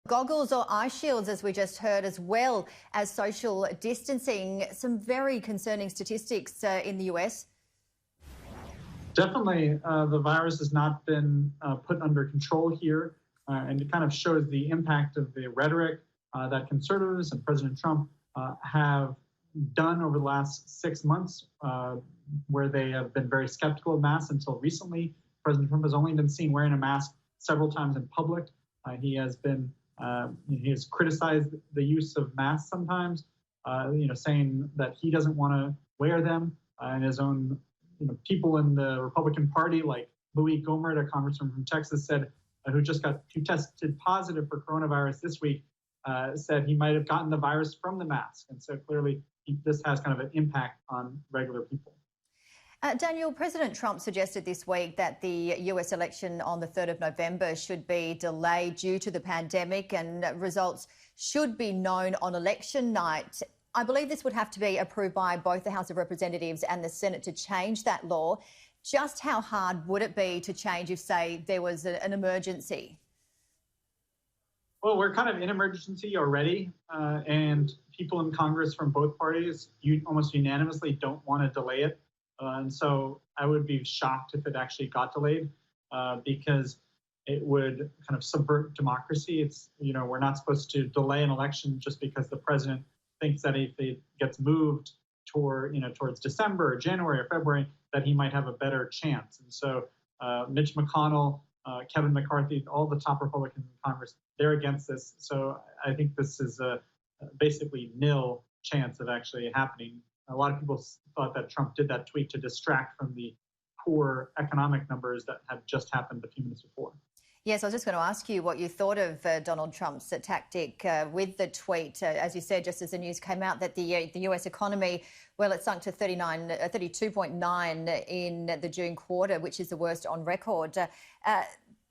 Goggles or eye shields, as we just heard, as well as social distancing. Some very concerning statistics in the US. Definitely, the virus has not been put under control here, and it kind of shows the impact of the rhetoric that conservatives and President Trump have done over the last 6 months, where they have been very skeptical of masks until recently. President Trump has only been seen wearing a mask several times in public. He has criticized the use of masks sometimes, saying that he doesn't want to wear them, and his own people in the Republican Party, like Louis Gohmert, a congressman from Texas, who tested positive for coronavirus this week, said he might have gotten the virus from the mask. And so clearly this has kind of an impact on regular people. Daniel, President Trump suggested this week that the US election on the 3rd of November should be delayed due to the pandemic and results should be known on election night. I believe this would have to be approved by both the House of Representatives and the Senate to change that law. Just how hard would it be to change if, say, there was an emergency? Well, we're kind of in emergency already, and people in Congress from both parties almost unanimously don't want to delay it. And so I would be shocked if it actually got delayed, because it would kind of subvert democracy. We're not supposed to delay an election just because the president thinks that if it gets moved towards December or January or February, that he might have a better chance. And so Mitch McConnell, Kevin McCarthy, all the top Republicans in Congress, they're against this. So I think this is a basically nil chance of actually happening. A lot of people thought that Trump did that tweet to distract from the poor economic numbers that had just happened a few minutes before. Yes, I was just going to ask you what you thought of Donald Trump's tactic with the tweet. As you said, just as the news came out, that the US economy, well, it sunk to 32.9 in the June quarter, which is the worst on record.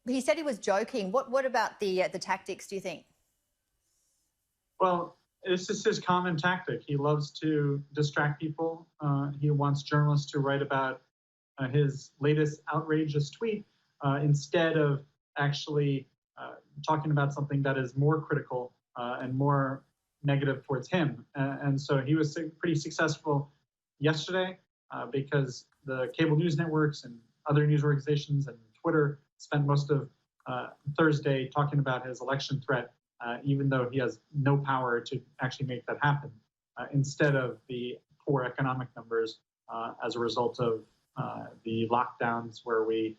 He said he was joking. What about the tactics, do you think? Well, this is his common tactic. He loves to distract people. He wants journalists to write about his latest outrageous tweet instead of actually talking about something that is more critical and more negative towards him. And so he was pretty successful yesterday because the cable news networks and other news organizations and Twitter spent most of Thursday talking about his election threat, even though he has no power to actually make that happen, instead of the poor economic numbers as a result of the lockdowns where we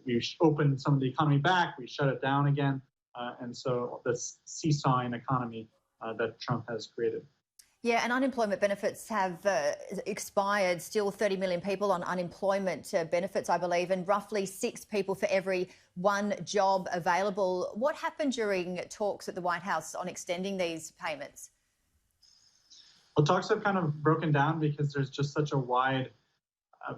we opened some of the economy back, we shut it down again, and so this seesawing economy that Trump has created. Yeah, and unemployment benefits have expired. Still 30 million people on unemployment benefits, I believe, and roughly 6 people for every 1 job available. What happened during talks at the White House on extending these payments? Well, talks have kind of broken down because there's just such a wide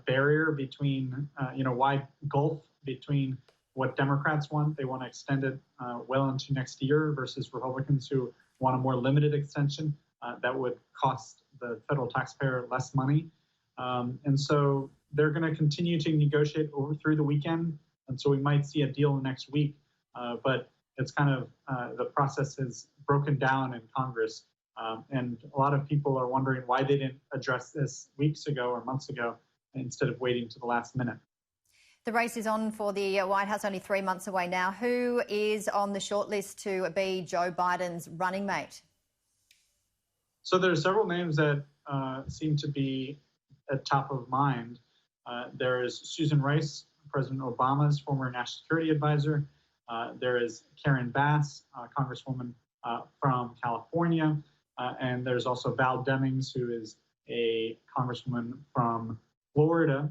barrier between, wide gulf between what Democrats want. They want to extend it well into next year versus Republicans who want a more limited extension that would cost the federal taxpayer less money. And so they're going to continue to negotiate through the weekend. And so we might see a deal next week. But it's kind of the process has broken down in Congress. And a lot of people are wondering why they didn't address this weeks ago or months ago instead of waiting to the last minute. The race is on for the White House, only 3 months away now. Who is on the shortlist to be Joe Biden's running mate? So there are several names that seem to be at top of mind. There is Susan Rice, President Obama's former national security advisor. There is Karen Bass, Congresswoman from California. And there's also Val Demings, who is a congresswoman from Florida.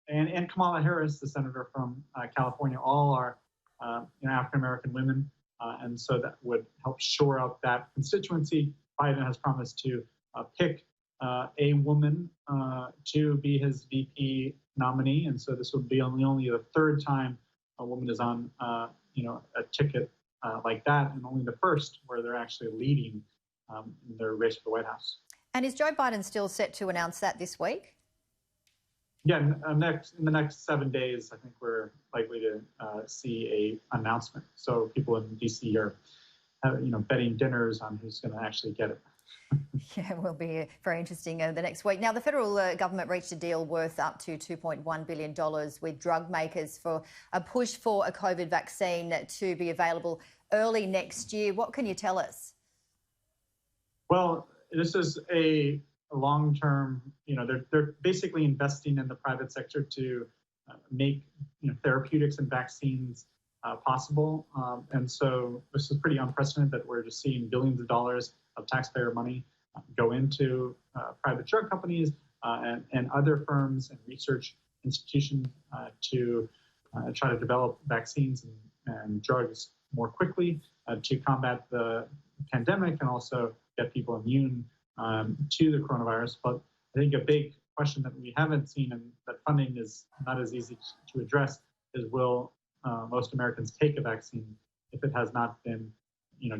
And Kamala Harris, the senator from California, all are African-American women. And so that would help shore up that constituency. Biden has promised to pick a woman to be his VP nominee. And so this would be only the 3rd time a woman is on a ticket like that, and only the first where they're actually leading in their race for the White House. And is Joe Biden still set to announce that this week? Yeah, in the next 7 days, I think we're likely to see a announcement. So people in DC are, betting dinners on who's going to actually get it. Yeah, will be very interesting the next week. Now, the federal government reached a deal worth up to $2.1 billion with drug makers for a push for a COVID vaccine to be available early next year. What can you tell us? Well, this is a long-term, they're basically investing in the private sector to make therapeutics and vaccines possible. And so this is pretty unprecedented that we're just seeing billions of dollars of taxpayer money go into private drug companies and other firms and research institutions to try to develop vaccines and drugs more quickly to combat the pandemic and also get people immune to the coronavirus. But I think a big question that we haven't seen and that funding is not as easy to address is will most Americans take a vaccine if it has not been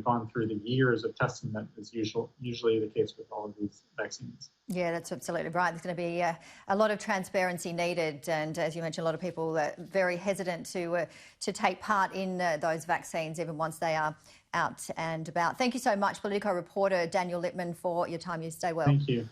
gone through the years of testing that is usually the case with all of these vaccines. Yeah, that's absolutely right. There's going to be a lot of transparency needed, and as you mentioned, a lot of people are very hesitant to take part in those vaccines even once they are out and about. Thank you so much, Politico reporter Daniel Lippman, for your time. You stay well. Thank you.